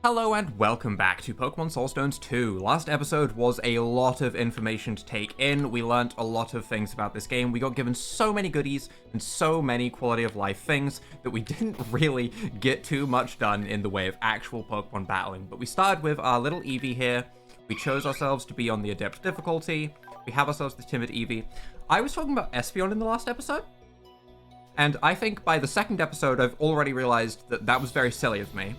Hello and welcome back to Pokemon Soulstones 2. Last episode was a lot of information to take in. We learnt a lot of things about this game. We got given so many goodies and so many quality of life things that we didn't really get too much done in the way of actual Pokemon battling. But we started with our little Eevee here. We chose ourselves to be on the Adept difficulty. We have ourselves the Timid Eevee. I was talking about Espeon in the last episode. And I think by the second episode, I've already realized that that was very silly of me.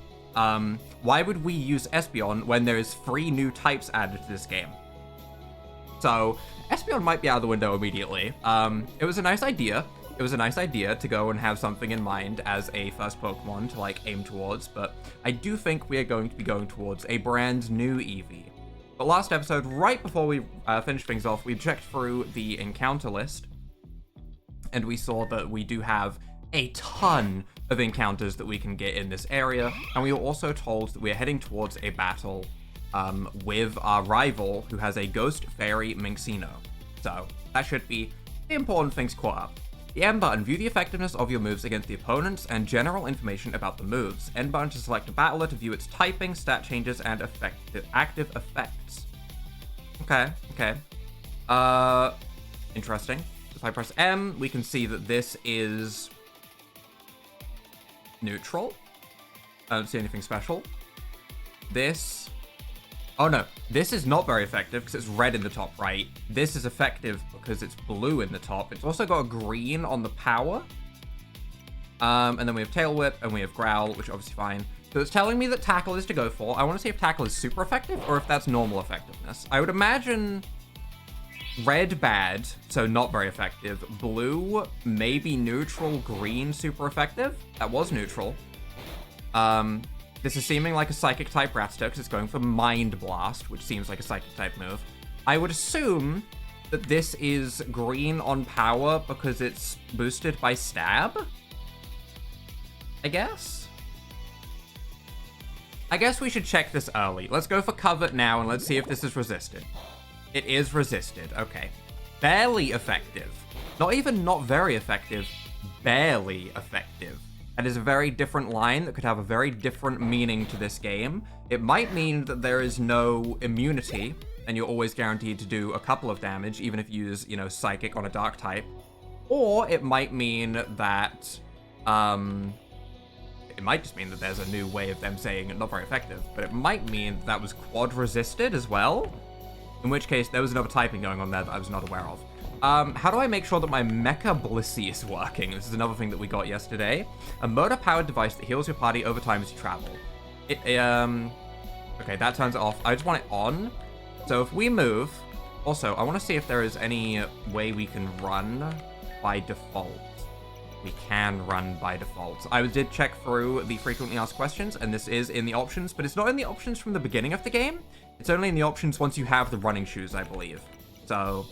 Why would we use Espeon when there's 3 new types added to this game? So, Espeon might be out of the window immediately. It was a nice idea. It was a nice idea to go and have something in mind as a first Pokemon to, like, aim towards, but I do think we are going to be going towards a brand new Eevee. But last episode, right before we finished things off, we checked through the encounter list, and we saw that we do have a ton of encounters that we can get in this area, and we were also told that we're heading towards a battle with our rival who has a Ghost Fairy Minxino. So that should be the important things caught up. The M button, view the effectiveness of your moves against the opponents and general information about the moves. N button to select a battler to view its typing, stat changes, and active effects. Okay. Interesting. If I press M, we can see that this is neutral. I don't see anything special. This... Oh no, this is not very effective because it's red in the top right. This is effective because it's blue in the top. It's also got a green on the power. And then we have Tail Whip and we have Growl, which is obviously fine. So it's telling me that Tackle is to go for. I want to see if Tackle is super effective or if that's normal effectiveness. I would imagine red bad, so not very effective. Blue, maybe neutral. Green, super effective. That was neutral. This is seeming like a Psychic type Rattata because it's going for Mind Blast, which seems like a Psychic type move. I would assume that this is green on power because it's boosted by Stab? I guess we should check this early. Let's go for Covet now and let's see if this is resisted. It is resisted, okay. Barely effective. Not even not very effective, barely effective. That is a very different line that could have a very different meaning to this game. It might mean that there is no immunity, and you're always guaranteed to do a couple of damage, even if you use, you know, Psychic on a Dark type. Or it might mean that, it might just mean that there's a new way of them saying not very effective, but it might mean that was quad resisted as well. In which case, there was another typing going on there that I was not aware of. How do I make sure that my Mecha Blissey is working? This is another thing that we got yesterday. A motor-powered device that heals your party over time as you travel. Okay, that turns it off. I just want it on. So if we move... Also, I want to see if there is any way we can run by default. We can run by default. I did check through the frequently asked questions, and this is in the options, but it's not in the options from the beginning of the game. It's only in the options once you have the running shoes, I believe. So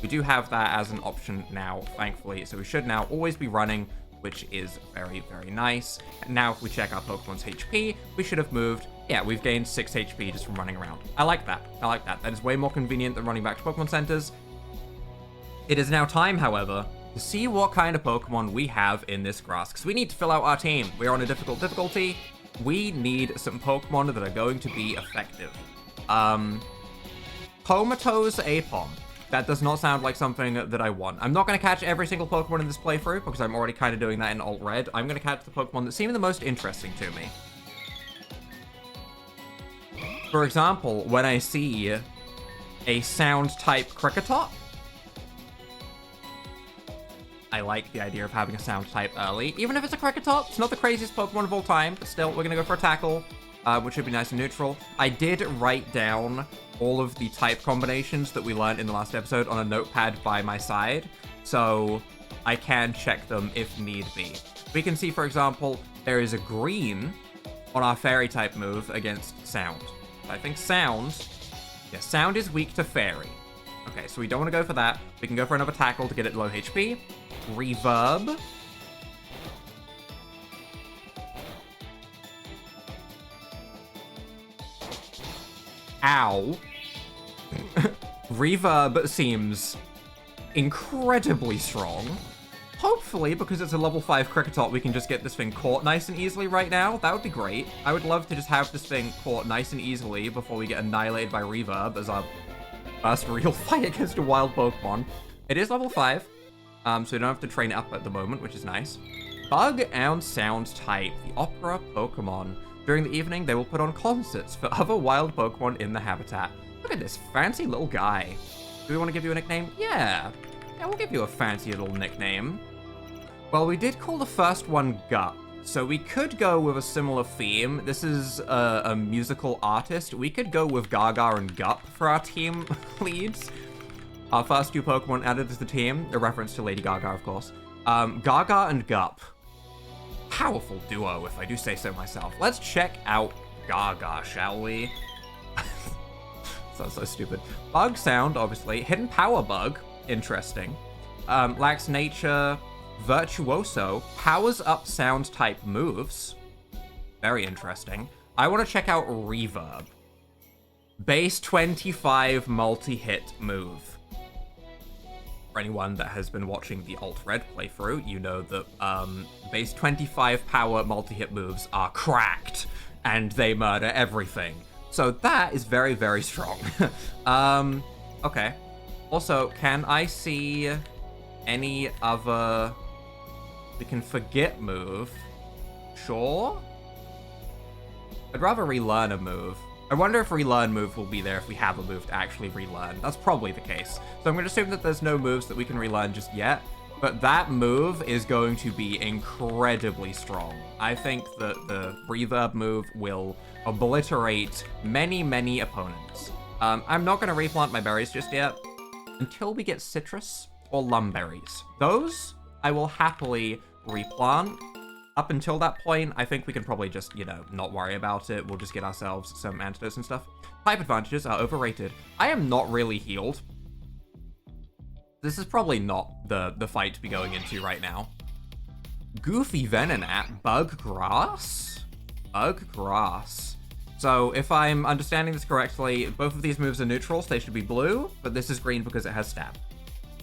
we do have that as an option now, thankfully. So we should now always be running, which is very, very nice. And now if we check our Pokemon's HP, we should have moved. Yeah, we've gained 6 HP just from running around. I like that. I like that. That is way more convenient than running back to Pokemon centers. It is now time, however, to see what kind of Pokemon we have in this grass, because we need to fill out our team. We're on a difficult difficulty. We need some Pokemon that are going to be effective. Comatose Apom. That does not sound like something that I want. I'm not going to catch every single Pokemon in this playthrough, because I'm already kind of doing that in Alt Red. I'm going to catch the Pokemon that seem the most interesting to me. For example, when I see a Sound-type Kricketot, I like the idea of having a Sound type early. Even if it's a Kricketot, it's not the craziest Pokemon of all time, but still, we're going to go for a Tackle, which should be nice and neutral. I did write down all of the type combinations that we learned in the last episode on a notepad by my side, so I can check them if need be. We can see, for example, there is a green on our Fairy type move against Sound. I think Sound is weak to Fairy. Okay, so we don't want to go for that. We can go for another Tackle to get it low HP. Reverb. Ow. Reverb seems incredibly strong. Hopefully hopefully, because it's a level 5 Kricketot, we can just get this thing caught nice and easily right now. That would be great. I would love to just have this thing caught nice and easily before we get annihilated by Reverb as our first real fight against a wild Pokemon. It is level 5, so we don't have to train it up at the moment, which is nice. Bug and Sound type, the opera Pokemon. During the evening, they will put on concerts for other wild Pokemon in the habitat. Look at this fancy little guy. Do we want to give you a nickname? Yeah. Yeah, we'll give you a fancy little nickname. Well, we did call the first one Gup, so we could go with a similar theme. This is a musical artist. We could go with Gaga and Gup for our team leads. Our first 2 Pokemon added to the team, a reference to Lady Gaga, of course. Gaga and Gup. Powerful duo, if I do say so myself. Let's check out Gaga, shall we? Sounds so stupid. Bug sound, obviously. Hidden power bug. Interesting. Lacks nature. Virtuoso. Powers up sound type moves. Very interesting. I want to check out Reverb. Base 25 multi-hit move. For anyone that has been watching the Alt-Red playthrough, you know that base 25 power multi-hit moves are cracked, and they murder everything. So that is very, very strong. Okay. Also, can I see any other... We can forget move? Sure? I'd rather relearn a move. I wonder if relearn move will be there if we have a move to actually relearn. That's probably the case. So I'm going to assume that there's no moves that we can relearn just yet. But that move is going to be incredibly strong. I think that the Reverb move will obliterate many, many opponents. I'm not going to replant my berries just yet until we get citrus or lumberries. Those I will happily replant. Up until that point, I think we can probably just, you know, not worry about it. We'll just get ourselves some antidotes and stuff. Type advantages are overrated. I am not really healed. This is probably not the fight to be going into right now. Goofy Venonat, Bug Grass? Bug Grass. So if I'm understanding this correctly, both of these moves are neutrals. They should be blue, but this is green because it has stab.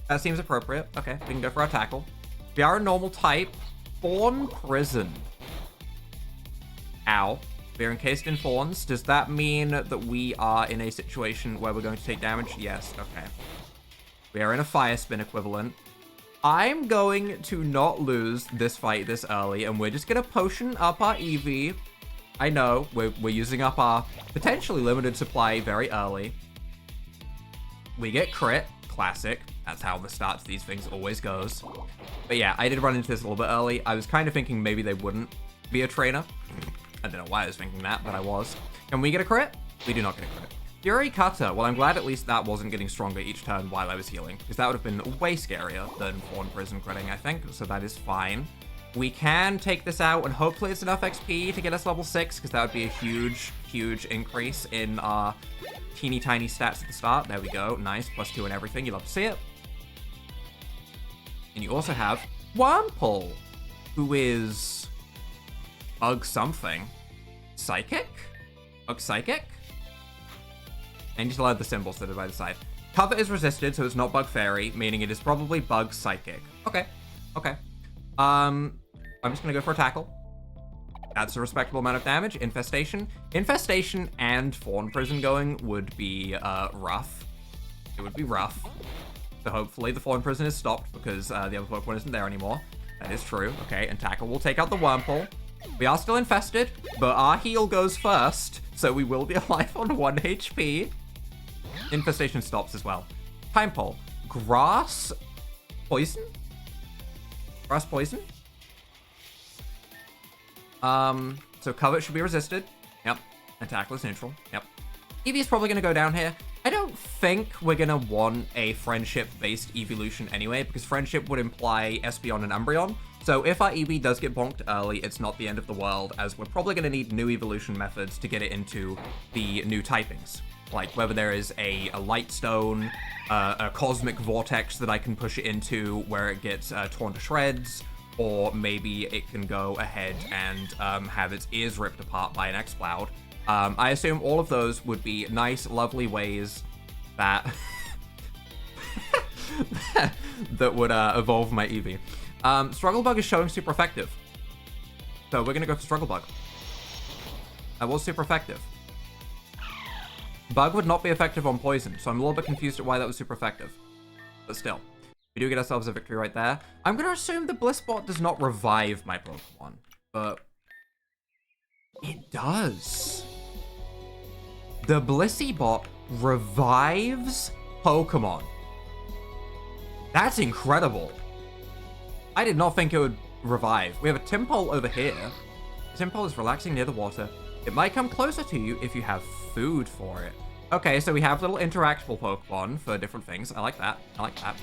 That seems appropriate. Okay, we can go for our tackle. We are a normal type. Fawn Prison. Ow. We're encased in thorns. Does that mean that we are in a situation where we're going to take damage? Yes, okay. We are in a Fire Spin equivalent. I'm going to not lose this fight this early, and we're just going to potion up our EV. I know, we're using up our potentially limited supply very early. We get crit. Classic. That's how the start to these things always goes. But yeah, I did run into this a little bit early. I was kind of thinking maybe they wouldn't be a trainer. I don't know why I was thinking that, but I was. Can we get a crit? We do not get a crit. Fury Cutter. Well, I'm glad at least that wasn't getting stronger each turn while I was healing, because that would have been way scarier than Fawn Prison critting, I think, so that is fine. We can take this out, and hopefully it's enough XP to get us level 6, because that would be a huge, huge increase in our teeny tiny stats at the start. There we go. Nice. +2 and everything. You love to see it. And you also have Wurmple, who is Bug something. Psychic? Bug Psychic? And you still have the symbols that are by the side. Cover is resisted, so it's not Bug Fairy, meaning it is probably Bug Psychic. Okay. Okay. I'm just gonna go for a tackle. That's a respectable amount of damage. Infestation. Infestation and Fawn Prison going would be rough. It would be rough. So hopefully the Fawn Prison is stopped because the other Pokemon isn't there anymore. That is true. Okay, and Tackle will take out the Wurmple. We are still infested, but our heal goes first, so we will be alive on 1 HP. Infestation stops as well. Time Pole. Grass Poison? Grass Poison? So cover should be resisted. Yep. And Tackle is neutral. Yep. Eevee is probably going to go down here. I don't think we're going to want a Friendship-based evolution anyway, because Friendship would imply Espeon and Umbreon. So if our Eevee does get bonked early, it's not the end of the world, as we're probably going to need new evolution methods to get it into the new typings. Like whether there is a Light Stone, a Cosmic Vortex that I can push it into where it gets torn to shreds, or maybe it can go ahead and have its ears ripped apart by an X-Cloud. I assume all of those would be nice, lovely ways that that would evolve my Eevee. Struggle Bug is showing super effective. So we're gonna go for Struggle Bug. That was super effective. Bug would not be effective on poison, so I'm a little bit confused at why that was super effective. But still, we do get ourselves a victory right there. I'm gonna assume the Bliss Bot does not revive my Pokemon, but it does. The Blissey Bot revives Pokemon. That's incredible. I did not think it would revive. We have a Tympole over here. Tympole is relaxing near the water. It might come closer to you if you have food for it. Okay, so we have little interactable Pokemon for different things. I like that. I like that.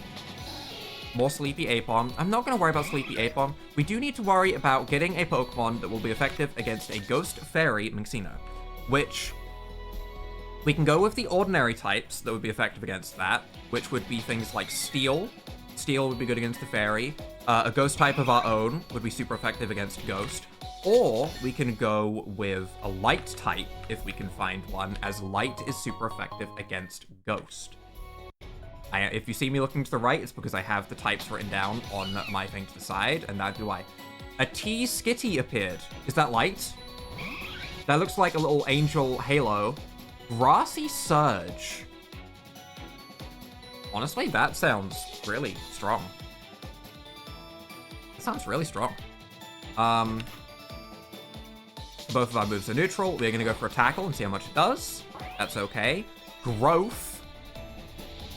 More Sleepy Apom. I'm not going to worry about Sleepy Apom. We do need to worry about getting a Pokemon that will be effective against a Ghost Fairy Minccino, which we can go with the ordinary types that would be effective against that, which would be things like Steel. Steel would be good against the Fairy. A Ghost type of our own would be super effective against Ghost. Or we can go with a Light type, if we can find one, as Light is super effective against Ghost. If you see me looking to the right, it's because I have the types written down on my thing to the side, and that do I. A T-Skitty appeared. Is that Light? That looks like a little angel halo. Grassy Surge. Honestly, that sounds really strong. That sounds really strong. Both of our moves are neutral. We're going to go for a Tackle and see how much it does. That's okay. Growth.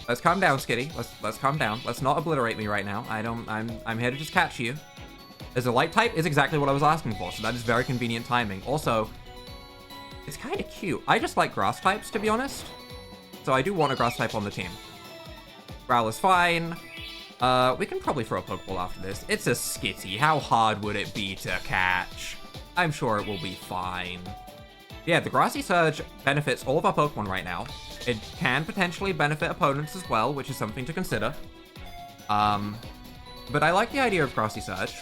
Let's calm down, Skitty. Let's calm down. Let's not obliterate me right now. I'm here to just catch you. As a Light type is exactly what I was asking for, so that is very convenient timing. Also, it's kind of cute. I just like grass types, to be honest. So I do want a grass type on the team. Growl is fine. We can probably throw a Pokeball after this. It's a Skitty. How hard would it be to catch? I'm sure it will be fine. Yeah, the Grassy Surge benefits all of our Pokemon right now. It can potentially benefit opponents as well, which is something to consider. But I like the idea of Grassy Surge.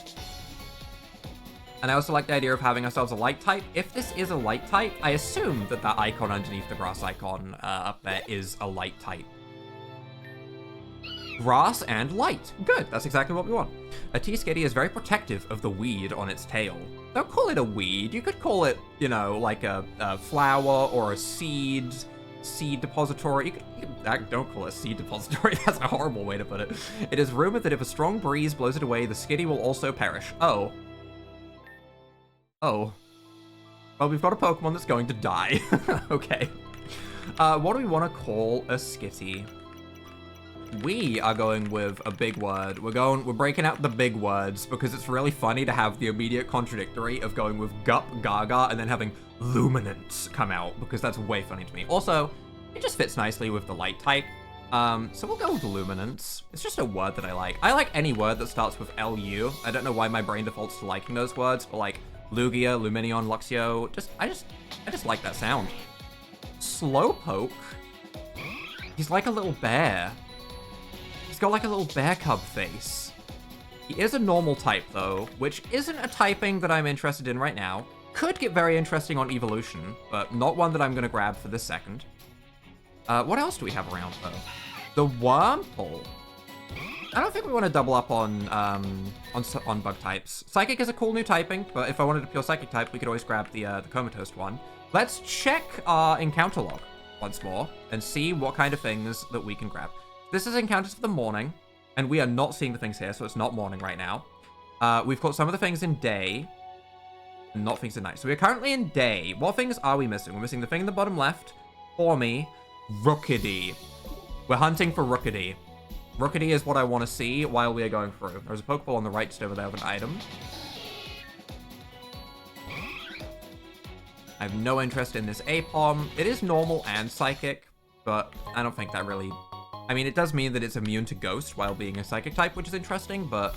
And I also like the idea of having ourselves a Light type. If this is a Light type, I assume that that icon underneath the grass icon up there is a Light type. Grass and Light. Good, that's exactly what we want. A T-Skitty is very protective of the weed on its tail. Don't call it a weed. You could call it, you know, like a flower or a seed depository. Don't call it a seed depository. That's a horrible way to put it. It is rumored that if a strong breeze blows it away, the Skitty will also perish. Oh. Oh. Well, we've got a Pokemon that's going to die. Okay. What do we want to call a Skitty? We are going with a big word. We're breaking out the big words because it's really funny to have the immediate contradictory of going with Gup, Gaga, and then having Luminance come out, because that's way funny to me. Also, it just fits nicely with the Light type. So we'll go with Luminance. It's just a word that I like. I like any word that starts with LU. I don't know why my brain defaults to liking those words, but like Lugia, Luminion, Luxio, I just like that sound. Slowpoke. He's like a little bear. He's got like a little bear cub face. He is a normal type though, which isn't a typing that I'm interested in right now. Could get very interesting on evolution, but not one that I'm gonna grab for this second. What else do we have around though? The Wurmple. I don't think we want to double up on bug types. Psychic is a cool new typing, but if I wanted a pure Psychic type, we could always grab the Comatose one. Let's check our encounter log once more and see what kind of things that we can grab. This is encounters for the morning, and we are not seeing the things here, so it's not morning right now. We've caught some of the things in day, and not things in night. So we're currently in day. What things are we missing? We're missing the thing in the bottom left, for me, Rookidee. We're hunting for Rookidee. Rookidee is what I want to see while we are going through. There's a Pokeball on the right just over there with an item. I have no interest in this Apom. It is normal and Psychic, but I don't think that really... I mean, it does mean that it's immune to Ghost while being a Psychic type, which is interesting, but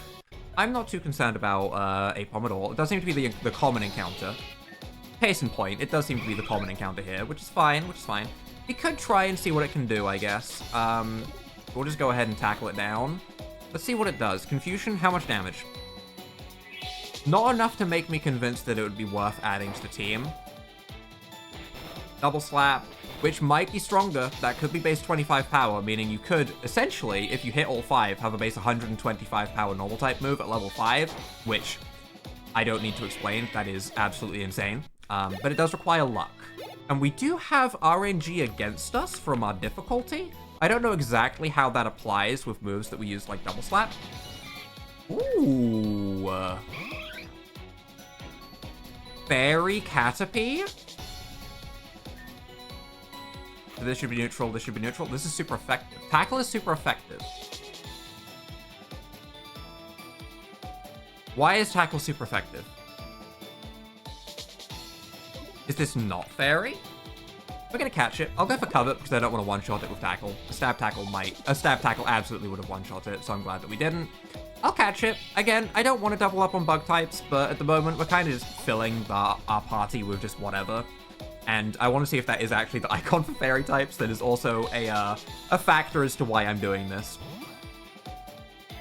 I'm not too concerned about Apom at all. It does seem to be the common encounter. Case in point, it does seem to be the common encounter here, which is fine, We could try and see what it can do, I guess. We'll just go ahead and tackle it down. Let's see what it does. Confusion, how much damage? Not enough to make me convinced that it would be worth adding to the team. Double Slap. which might be stronger. That could be base 25 power, meaning you could, essentially, if you hit all 5, have a base 125 power normal type move at level 5, which I don't need to explain. That is absolutely insane. But it does require luck. And we do have RNG against us from our difficulty. I don't know exactly how that applies with moves that we use like Double Slap. Ooh. Fairy Caterpie? So this should be neutral, this should be neutral. This is super effective. Tackle is super effective. Why is Tackle super effective? Is this not Fairy? We're gonna catch it. I'll go for cover because I don't want to one-shot it with Tackle. A Stab Tackle absolutely would have one-shot it, so I'm glad that we didn't. I'll catch it. Again, I don't want to double up on bug types, but at the moment, we're kind of just filling our party with just whatever. And I want to see if that is actually the icon for fairy types. That is also a factor as to why I'm doing this.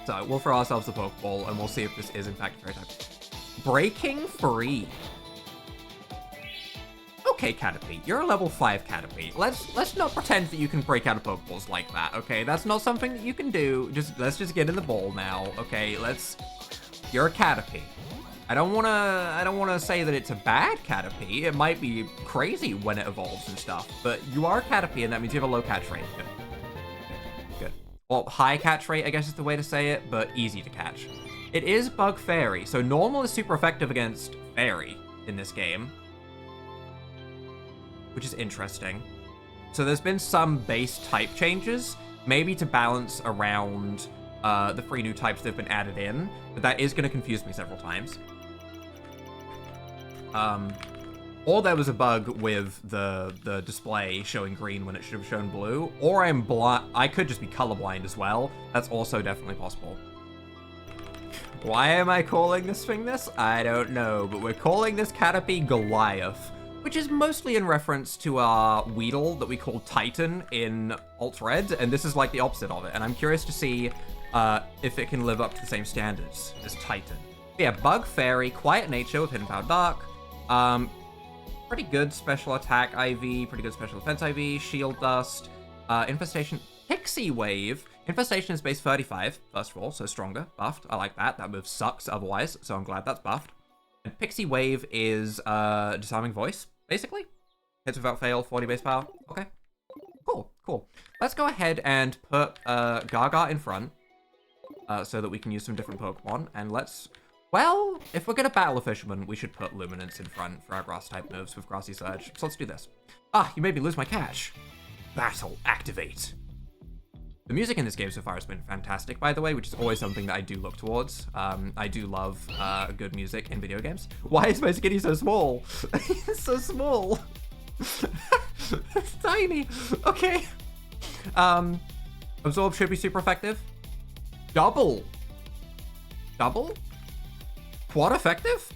So we'll throw ourselves a Pokeball, and we'll see if this is in fact a fairy type. Breaking Free. Okay, Caterpie, you're a level 5 Caterpie. Let's not pretend that you can break out of Pokeballs like that, okay? That's not something that you can do. Let's just get in the ball now, okay? You're a Caterpie. I don't wanna say that it's a bad Caterpie. It might be crazy when it evolves and stuff, but you are a Caterpie, and that means you have a low catch rate. Good. Good. Well, high catch rate, I guess is the way to say it, but easy to catch. It is Bug Fairy, so normal is super effective against Fairy in this game, which is interesting. So there's been some base type changes, maybe to balance around the 3 new types that have been added in, but that is going to confuse me several times. Or there was a bug with the display showing green when it should have shown blue, or I could just be colorblind as well. That's also definitely possible. Why am I calling this thing this? I don't know, but we're calling this Caterpie Goliath, which is mostly in reference to our Weedle that we call Titan in Alt Red, and this is like the opposite of it, and I'm curious to see if it can live up to the same standards as Titan. But yeah, Bug Fairy, Quiet Nature with Hidden Power Dark, pretty good special attack IV, pretty good special defense IV, Shield Dust, Infestation, Pixie Wave. Infestation is base 35, first of all, so stronger, buffed. I like that. That move sucks otherwise, so I'm glad that's buffed. And Pixie Wave is Disarming Voice, basically. Hits without fail, 40 base power. Okay. Cool. Let's go ahead and put Gaga in front so that we can use some different Pokemon. And well, if we're gonna battle a Fisherman, we should put Luminance in front for our Grass-type moves with Grassy Surge. So let's do this. Ah, you made me lose my cash. Battle activate. The music in this game so far has been fantastic, by the way, which is always something that I do look towards. I do love good music in video games. Why is my Skinny so small? He's so small. It's tiny. Okay. Absorb should be super effective. Double? Quad effective?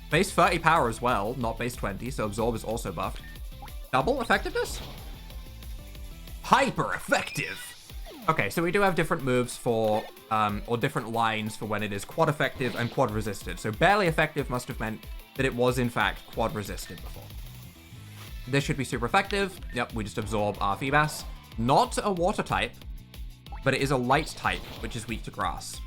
Base 30 power as well, not base 20, so Absorb is also buffed. Double effectiveness? Hyper effective. Okay, so we do have different moves for, or different lines for when it is quad effective and quad resisted. So barely effective must have meant that it was in fact quad resisted before. This should be super effective. Yep, we just absorb our Feebas. Not a water type, but it is a light type, which is weak to grass.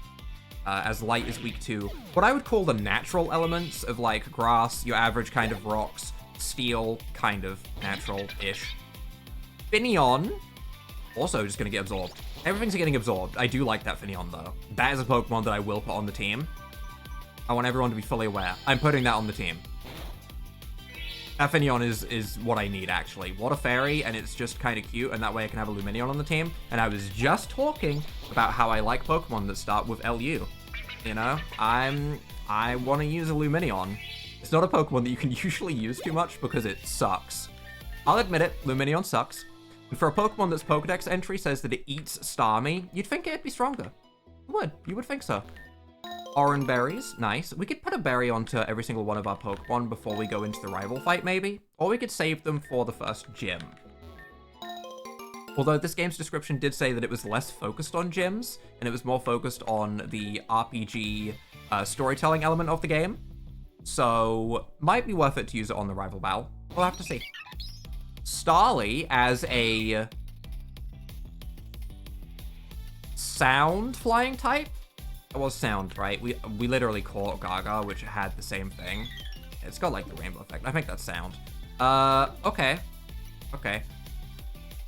As light is weak to what I would call the natural elements of like grass, your average kind of rocks, steel, kind of natural-ish. Finneon, also just going to get absorbed. Everything's getting absorbed. I do like that Finneon, though. That is a Pokemon that I will put on the team. I want everyone to be fully aware. I'm putting that on the team. That Finneon is what I need, actually. Water Fairy, and it's just kind of cute, and that way I can have a Lumineon on the team. And I was just talking about how I like Pokemon that start with LU. You know? I want to use a Lumineon. It's not a Pokemon that you can usually use too much because it sucks. I'll admit it, Lumineon sucks. And for a Pokemon that's Pokedex entry says that it eats Starmie, you'd think it'd be stronger. You would think so. Oran berries, nice. We could put a berry onto every single one of our Pokemon before we go into the rival fight, maybe. Or we could save them for the first gym. Although this game's description did say that it was less focused on gyms, and it was more focused on the RPG storytelling element of the game. So, might be worth it to use it on the rival battle. We'll have to see. Starly as a sound flying type. It was sound, right? We literally caught Gaga, which had the same thing. It's got like the rainbow effect. I think that's sound. Okay. Okay.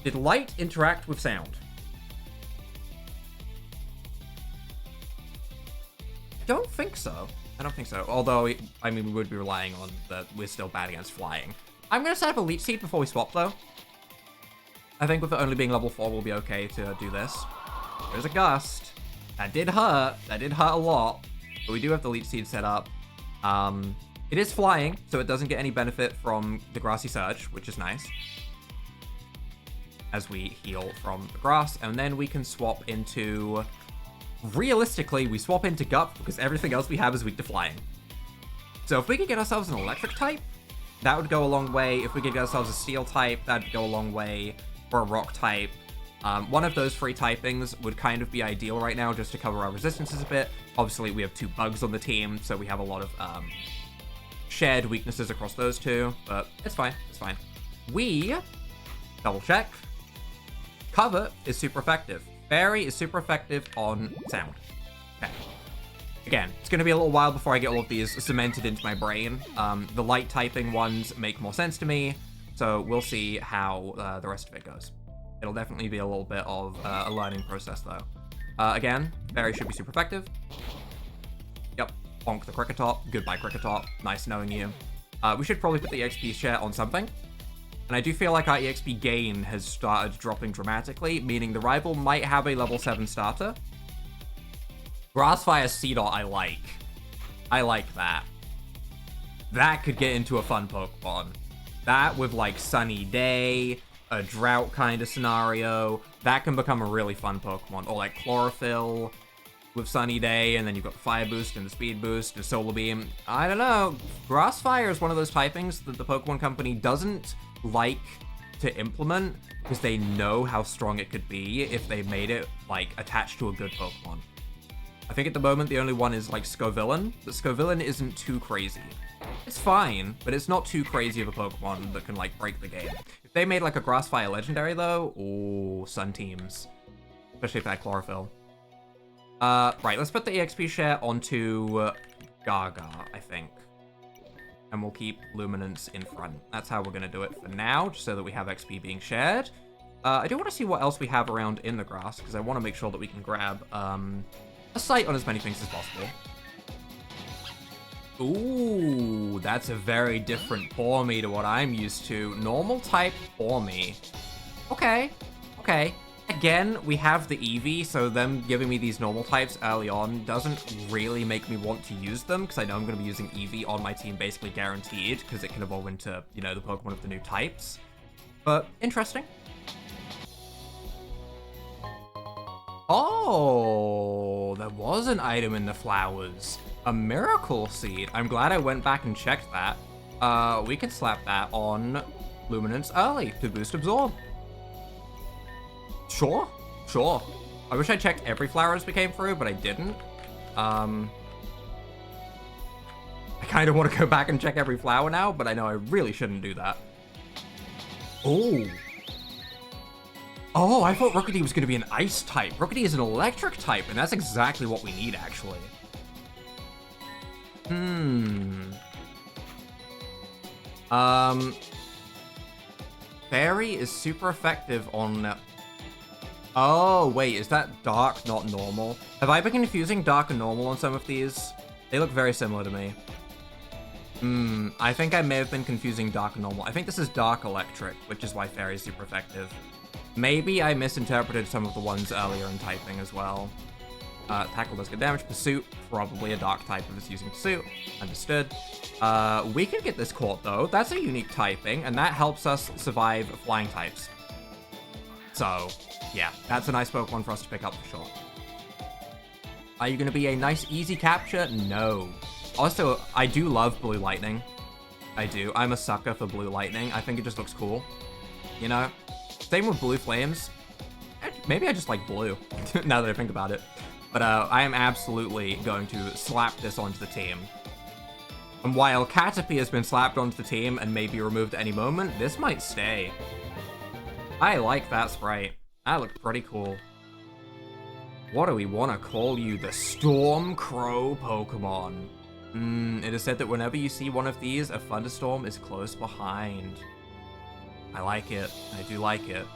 Did light interact with sound? I don't think so. I don't think so. Although, I mean, we would be relying on that we're still bad against flying. I'm going to set up a Leech Seed before we swap, though. I think with it only being level 4, we'll be okay to do this. There's a Gust. That did hurt. That did hurt a lot. But we do have the Leech Seed set up. It is flying, so it doesn't get any benefit from the Grassy Surge, which is nice. As we heal from the grass. And then we can swap into... Realistically, we swap into Gup because everything else we have is weak to flying. So if we could get ourselves an electric type, that would go a long way. If we could get ourselves a steel type, that'd go a long way. Or a rock type. One of those 3 typings would kind of be ideal right now just to cover our resistances a bit. Obviously, we have 2 bugs on the team, so we have a lot of shared weaknesses across those 2. But it's fine. It's fine. We, double check, Cover is super effective. Fairy is super effective on sound. Okay. Again, it's going to be a little while before I get all of these cemented into my brain. The light typing ones make more sense to me, so we'll see how the rest of it goes. It'll definitely be a little bit of a learning process, though. Again, Fairy should be super effective. Yep, bonk the Cricketop. Goodbye, Cricketop. Nice knowing you. We should probably put the EXP share on something. And I do feel like our EXP gain has started dropping dramatically, meaning the rival might have a level 7 starter. Grassfire Seedot I like. I like that. That could get into a fun Pokemon. That with like Sunny Day, a drought kind of scenario, that can become a really fun Pokemon. Or like Chlorophyll with Sunny Day, and then you've got the Fire Boost and the Speed Boost and Solar Beam. I don't know. Grassfire is one of those typings that the Pokemon Company doesn't like to implement because they know how strong it could be if they made it like attached to a good Pokemon. I think at the moment the only one is like Scovillain, but Scovillain isn't too crazy. It's fine, but it's not too crazy of a Pokemon that can like break the game. If they made like a Grassfire Legendary though, ooh, Sun teams. Especially if they had Chlorophyll. Right, let's put the EXP share onto Gaga, I think. And we'll keep Luminance in front. That's how we're going to do it for now, just so that we have XP being shared. I do want to see what else we have around in the grass, because I want to make sure that we can grab a sight on as many things as possible. Ooh, that's a very different Pawmi to what I'm used to. Normal type Pawmi. Okay, okay. Again, we have the Eevee, so them giving me these normal types early on doesn't really make me want to use them, because I know I'm going to be using Eevee on my team basically guaranteed, because it can evolve into, you know, the Pokemon of the new types. But, interesting. Oh, there was an item in the flowers. A Miracle Seed. I'm glad I went back and checked that. We can slap that on Luminance early to boost Absorb. Sure, sure. I wish I checked every flower as we came through, but I didn't. I kind of want to go back and check every flower now, but I know I really shouldn't do that. Oh. Oh, I thought Rookidee was going to be an ice type. Rookidee is an electric type, and that's exactly what we need, actually. Fairy is super effective on... Oh, wait, is that dark, not normal? Have I been confusing dark and normal on some of these? They look very similar to me. I think I may have been confusing dark and normal. I think this is dark electric, which is why Fairy is super effective. Maybe I misinterpreted some of the ones earlier in typing as well. Tackle does good damage. Pursuit, probably a dark type if it's using Pursuit. Understood. We can get this caught, though. That's a unique typing, and that helps us survive flying types. So, yeah, that's a nice Pokemon for us to pick up for sure. Are you going to be a nice, easy capture? No. Also, I do love Blue Lightning. I do. I'm a sucker for Blue Lightning. I think it just looks cool. You know? Same with Blue Flames. Maybe I just like blue, now that I think about it. But I am absolutely going to slap this onto the team. And while Caterpie has been slapped onto the team and may be removed at any moment, this might stay. I like that sprite. That looked pretty cool. What do we want to call you? The Stormcrow Pokemon. It is said that whenever you see one of these, a thunderstorm is close behind. I like it. I do like it.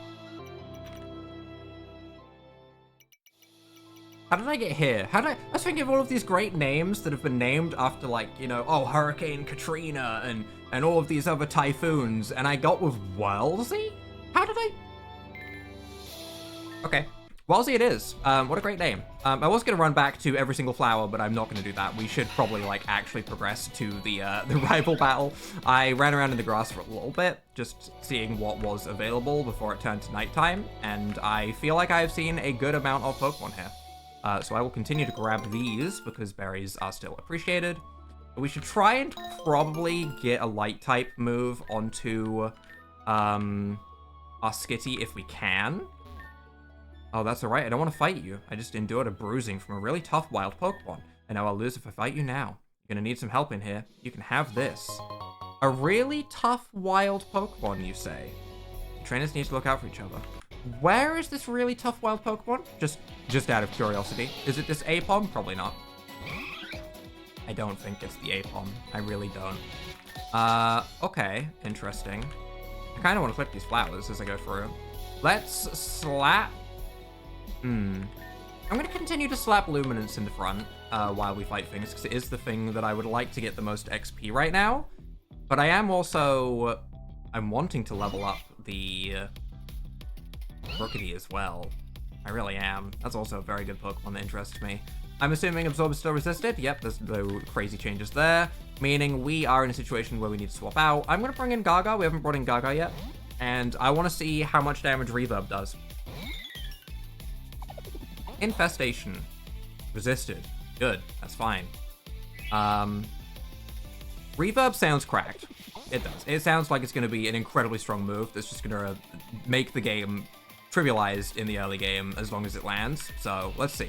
How did I get here? I was thinking of all of these great names that have been named after, like, you know, oh, Hurricane Katrina and all of these other typhoons, and I got with Wellesley? How did I? Okay. Wellesley it is. What a great name. I was going to run back to every single flower, but I'm not going to do that. We should probably, like, actually progress to the rival battle. I ran around in the grass for a little bit, just seeing what was available before it turned to nighttime, and I feel like I've seen a good amount of Pokemon here. So I will continue to grab these, because berries are still appreciated. We should try and probably get a light-type move onto our Skitty if we can. Oh, that's alright. I don't want to fight you. I just endured a bruising from a really tough wild Pokemon. And now I'll lose if I fight you now. You're gonna need some help in here. You can have this. A really tough wild Pokemon, you say? Trainers need to look out for each other. Where is this really tough wild Pokemon? Just out of curiosity. Is it this Apom? Probably not. I don't think it's the Apom. I really don't. Okay. Interesting. I kind of want to clip these flowers as I go through. Let's slap... I'm going to continue to slap Luminance in the front while we fight things, because it is the thing that I would like to get the most XP right now. But I am also... I'm wanting to level up the Rookity as well. I really am. That's also a very good Pokemon that interests me. I'm assuming Absorb is still resisted. Yep, there's no crazy changes there. Meaning we are in a situation where we need to swap out. I'm going to bring in Gaga. We haven't brought in Gaga yet. And I want to see how much damage Reverb does. Infestation. Resisted. Good. That's fine. Reverb sounds cracked. It does. It sounds like it's going to be an incredibly strong move that's just going to make the game trivialized in the early game as long as it lands. So, let's see.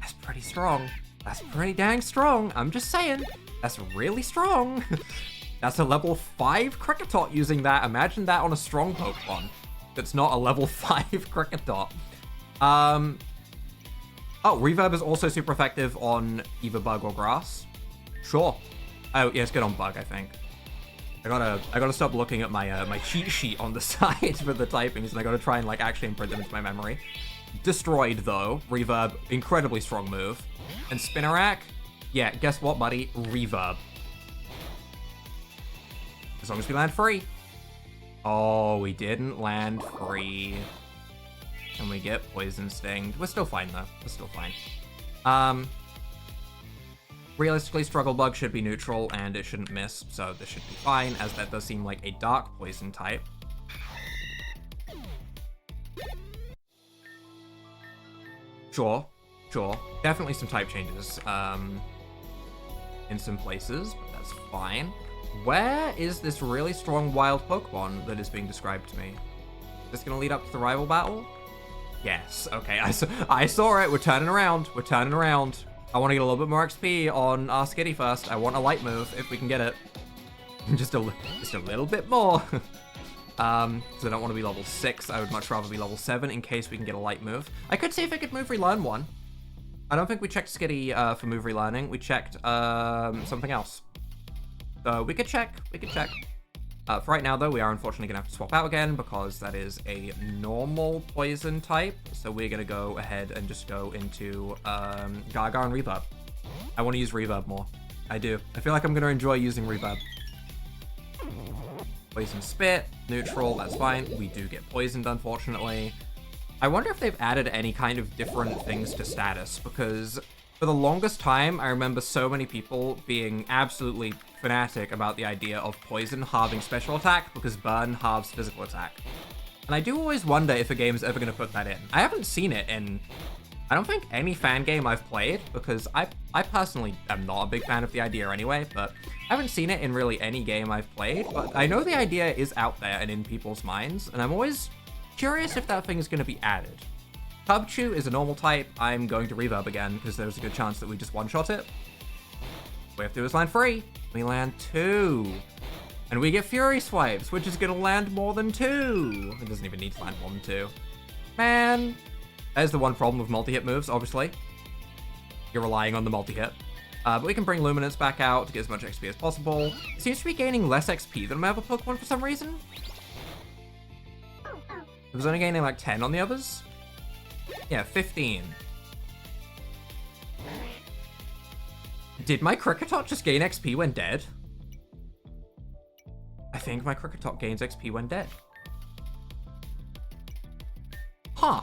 That's pretty strong. That's pretty dang strong. I'm just saying. That's really strong. That's a level 5 Kricketot using that. Imagine that on a strong Pokemon. That's not a level 5 Kricketot. Oh, Reverb is also super effective on either Bug or Grass. Sure. Oh, yeah, it's good on Bug, I think. I gotta stop looking at my my cheat sheet on the side for the typings, and I gotta try and like actually imprint them into my memory. Destroyed though. Reverb, incredibly strong move. And Spinarak, yeah, guess what, buddy? Reverb. As long as we land free. Oh, we didn't land free. Can we get Poison Stinged? We're still fine, though. We're still fine. Realistically, Struggle Bug should be neutral, and it shouldn't miss, so this should be fine, as that does seem like a Dark Poison type. Sure. Definitely some type changes in some places, but that's fine. Where is this really strong wild Pokemon that is being described to me? Is this going to lead up to the rival battle? Yes. Okay, I saw it. We're turning around. We're turning around. I want to get a little bit more XP on our Skitty first. I want a light move if we can get it. just a little bit more. Because I don't want to be level 6. I would much rather be level 7 in case we can get a light move. I could see if I could move relearn one. I don't think we checked Skitty for move relearning. We checked something else. So we could check. For right now, though, we are unfortunately going to have to swap out again because that is a normal poison type. So we're going to go ahead and just go into Gaga and Reverb. I want to use Reverb more. I do. I feel like I'm going to enjoy using Reverb. Poison Spit, neutral, that's fine. We do get poisoned, unfortunately. I wonder if they've added any kind of different things to status, because for the longest time, I remember so many people being absolutely fanatic about the idea of poison halving special attack because burn halves physical attack. And I do always wonder if a game is ever going to put that in. I haven't seen it in, I don't think, any fan game I've played, because I personally am not a big fan of the idea anyway, but I haven't seen it in really any game I've played, but I know the idea is out there and in people's minds, and I'm always curious if that thing is going to be added. Cubchoo is a normal type. I'm going to reverb again because there's a good chance that we just one-shot it. We have to do is land 3. We land 2. And we get Fury Swipes, which is going to land more than 2. It doesn't even need to land more than 2. Man. There's the one problem with multi-hit moves, obviously. You're relying on the multi-hit. But we can bring Luminance back out to get as much XP as possible. It seems to be gaining less XP than my other Pokemon for some reason. It was only gaining like 10 on the others. Yeah, 15. Did my Kricketot just gain XP when dead? I think my Kricketot gains XP when dead. Huh.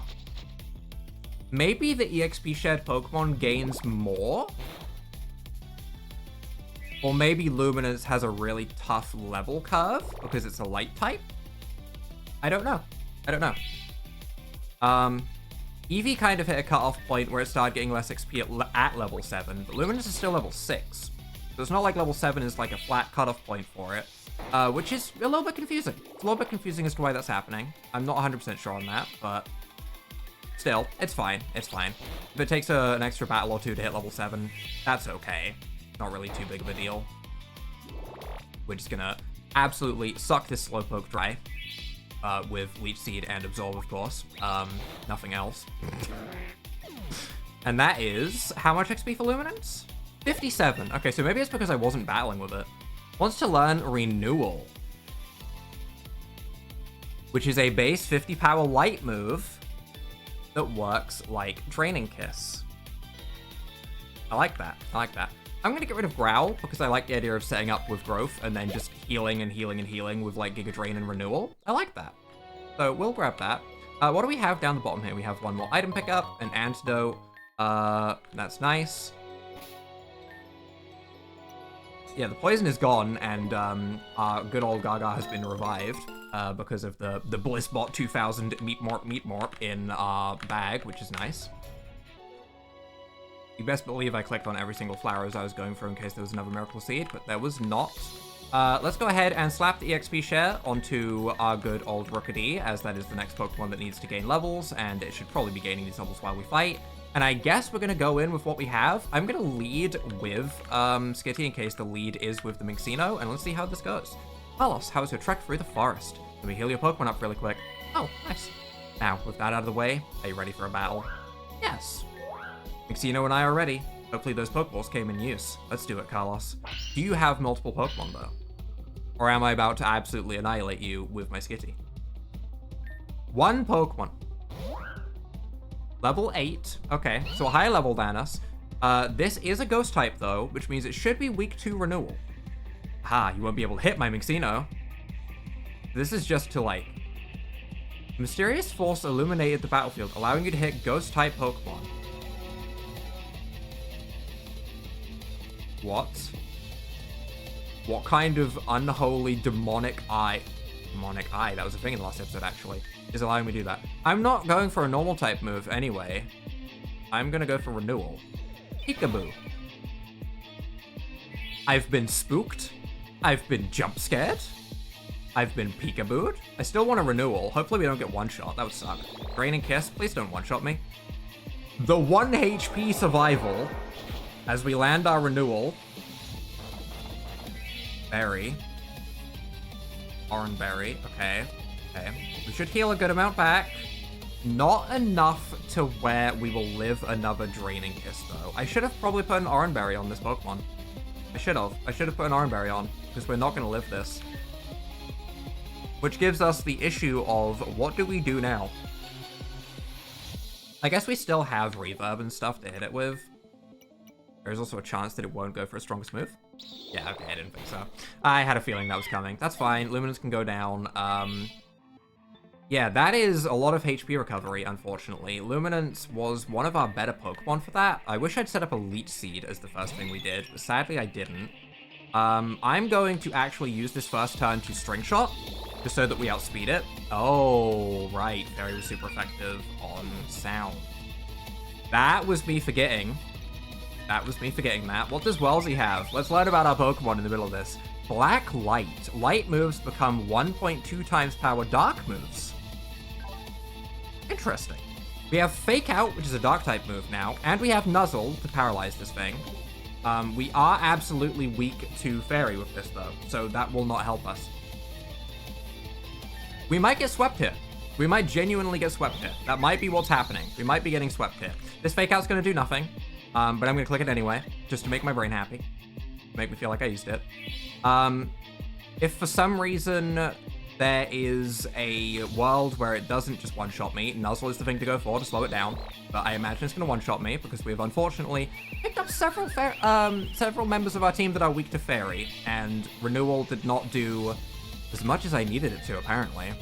Maybe the EXP shared Pokemon gains more? Or maybe Luminance has a really tough level curve because it's a light type? I don't know. I don't know. Eevee kind of hit a cutoff point where it started getting less XP at level 7, but Luminance is still level 6. So it's not like level 7 is like a flat cutoff point for it, which is a little bit confusing. It's a little bit confusing as to why that's happening. I'm not 100% sure on that, but still, it's fine. It's fine. If it takes an extra battle or two to hit level 7, that's okay. Not really too big of a deal. We're just gonna absolutely suck this Slowpoke dry. With Leech Seed and Absorb, of course. Nothing else. And that is... how much XP for Luminance? 57. Okay, so maybe it's because I wasn't battling with it. Wants to learn Renewal. Which is a base 50 power light move that works like Draining Kiss. I like that. I like that. I'm going to get rid of Growl because I like the idea of setting up with Growth and then just healing and healing and healing with like Giga Drain and Renewal. I like that. So we'll grab that. What do we have down the bottom here? We have one more item pickup, an antidote. That's nice. Yeah, the poison is gone and our good old Gaga has been revived because of the Blissbot 2000 Meat Morp in our bag, which is nice. You best believe I clicked on every single flower as I was going through in case there was another Miracle Seed, but there was not. Let's go ahead and slap the EXP share onto our good old Rookidee, as that is the next Pokemon that needs to gain levels, and it should probably be gaining these levels while we fight. And I guess we're going to go in with what we have. I'm going to lead with Skitty in case the lead is with the Minccino, and let's see how this goes. Carlos, how's your trek through the forest? Can we heal your Pokemon up really quick? Oh, nice. Now, with that out of the way, are you ready for a battle? Yes. Minccino and I are ready. Hopefully those Pokeballs came in use. Let's do it, Carlos. Do you have multiple Pokemon, though? Or am I about to absolutely annihilate you with my Skitty? One Pokemon. Level 8. Okay, so a higher level than us. This is a Ghost type, though, which means it should be weak to Renewal. Ah, you won't be able to hit my Minccino. This is just to, like... Mysterious Force illuminated the battlefield, allowing you to hit Ghost-type Pokemon. What? What kind of unholy demonic eye... Demonic eye, that was a thing in the last episode, actually, is allowing me to do that. I'm not going for a normal type move anyway. I'm gonna go for Renewal. Peekaboo. I've been spooked. I've been jump scared. I've been peekabooed. I still want a Renewal. Hopefully we don't get one-shot. That would suck. Draining Kiss, please don't one-shot me. The 1 HP survival as we land our Renewal. Berry. Oranberry. Okay. Okay. We should heal a good amount back. Not enough to where we will live another Draining Kiss, though. I should have probably put an Oranberry on this Pokemon. I should have. I should have put an Oranberry on, because we're not going to live this. Which gives us the issue of, what do we do now? I guess we still have Reverb and stuff to hit it with. There's also a chance that it won't go for a strongest move. Yeah, okay, I didn't think so. I had a feeling that was coming. That's fine. Luminance can go down. Yeah, that is a lot of HP recovery, unfortunately. Luminance was one of our better Pokemon for that. I wish I'd set up a Leech Seed as the first thing we did, but sadly I didn't. I'm going to actually use this first turn to String Shot, just so that we outspeed it. Oh, right. Very super effective on sound. That was me forgetting. That was me forgetting that. What does Wellesley have? Let's learn about our Pokemon in the middle of this. Black Light. Light moves become 1.2 times power dark moves. Interesting. We have Fake Out, which is a Dark-type move now, and we have Nuzzle to paralyze this thing. We are absolutely weak to Fairy with this, though, so that will not help us. We might get swept here. We might genuinely get swept here. That might be what's happening. We might be getting swept here. This Fake Out's going to do nothing, but I'm going to click it anyway, just to make my brain happy. Make me feel like I used it. If for some reason there is a world where it doesn't just one-shot me, Nuzzle is the thing to go for to slow it down. But I imagine it's going to one-shot me because we've unfortunately picked up several members of our team that are weak to Fairy, and Renewal did not do as much as I needed it to, apparently,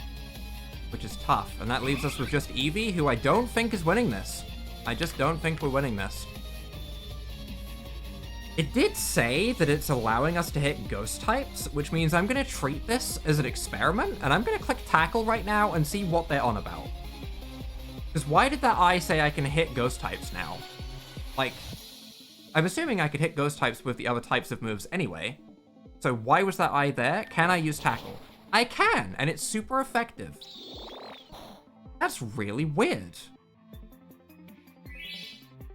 which is tough. And that leaves us with just Eevee, who I don't think is winning this. I just don't think we're winning this. It did say that it's allowing us to hit ghost types, which means I'm going to treat this as an experiment, and I'm going to click tackle right now and see what they're on about. Because why did that eye say I can hit ghost types now? Like, I'm assuming I could hit ghost types with the other types of moves anyway. So why was that eye there? Can I use tackle? I can, and it's super effective. That's really weird.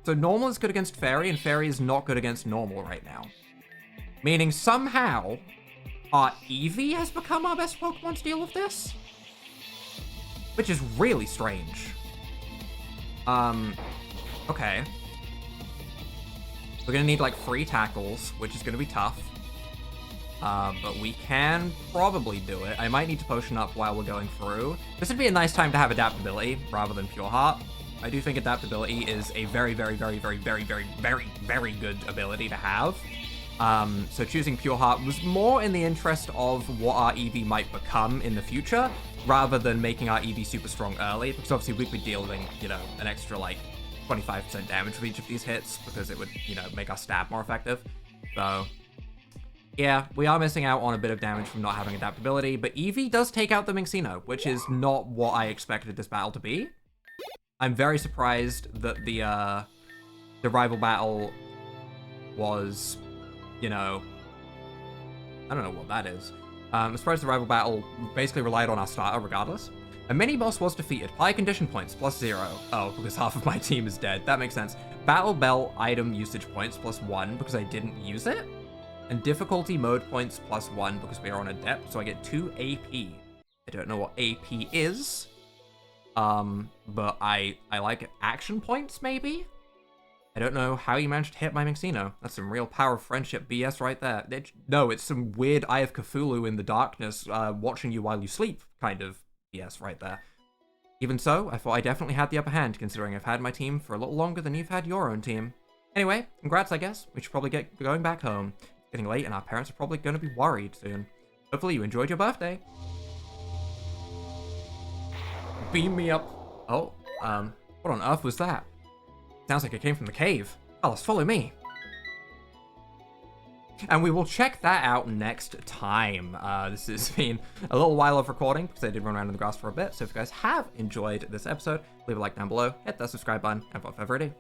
So normal is good against Fairy, and Fairy is not good against normal right now. Meaning somehow, our Eevee has become our best Pokemon to deal with this? Which is really strange. Okay. We're gonna need, like, 3 tackles, which is gonna be tough. But we can probably do it. I might need to potion up while we're going through. This would be a nice time to have adaptability, rather than Pure Heart. I do think adaptability is a very, very, very, very, very, very, very, very good ability to have. So choosing Pure Heart was more in the interest of what our Eevee might become in the future, rather than making our Eevee super strong early, because obviously we'd be dealing, you know, an extra, like, 25% damage with each of these hits, because it would, you know, make our stab more effective. So, yeah, we are missing out on a bit of damage from not having adaptability, but Eevee does take out the Minccino, which is not what I expected this battle to be. I'm very surprised that the rival battle was, you know, I don't know what that is. I'm surprised the rival battle basically relied on our starter regardless. A mini-boss was defeated. Apply condition points, +0. Oh, because half of my team is dead. That makes sense. Battle Belt item usage points, +1, because I didn't use it. And difficulty mode points, +1, because we are on Adept, so I get 2 AP. I don't know what AP is. But I like action points, maybe? I don't know how you managed to hit my Minccino. That's some real power of friendship BS right there. No, it's some weird Eye of Cthulhu in the darkness, watching you while you sleep kind of BS right there. Even so, I thought I definitely had the upper hand, considering I've had my team for a little longer than you've had your own team. Anyway, congrats, I guess. We should probably get going back home. It's getting late, and our parents are probably going to be worried soon. Hopefully you enjoyed your birthday. Beam me up. Oh, what on earth was that? Sounds like it came from the cave. Alice, follow me. And we will check that out next time. This has been a little while of recording because I did run around in the grass for a bit. So if you guys have enjoyed this episode, leave a like down below, hit that subscribe button, and without further ado,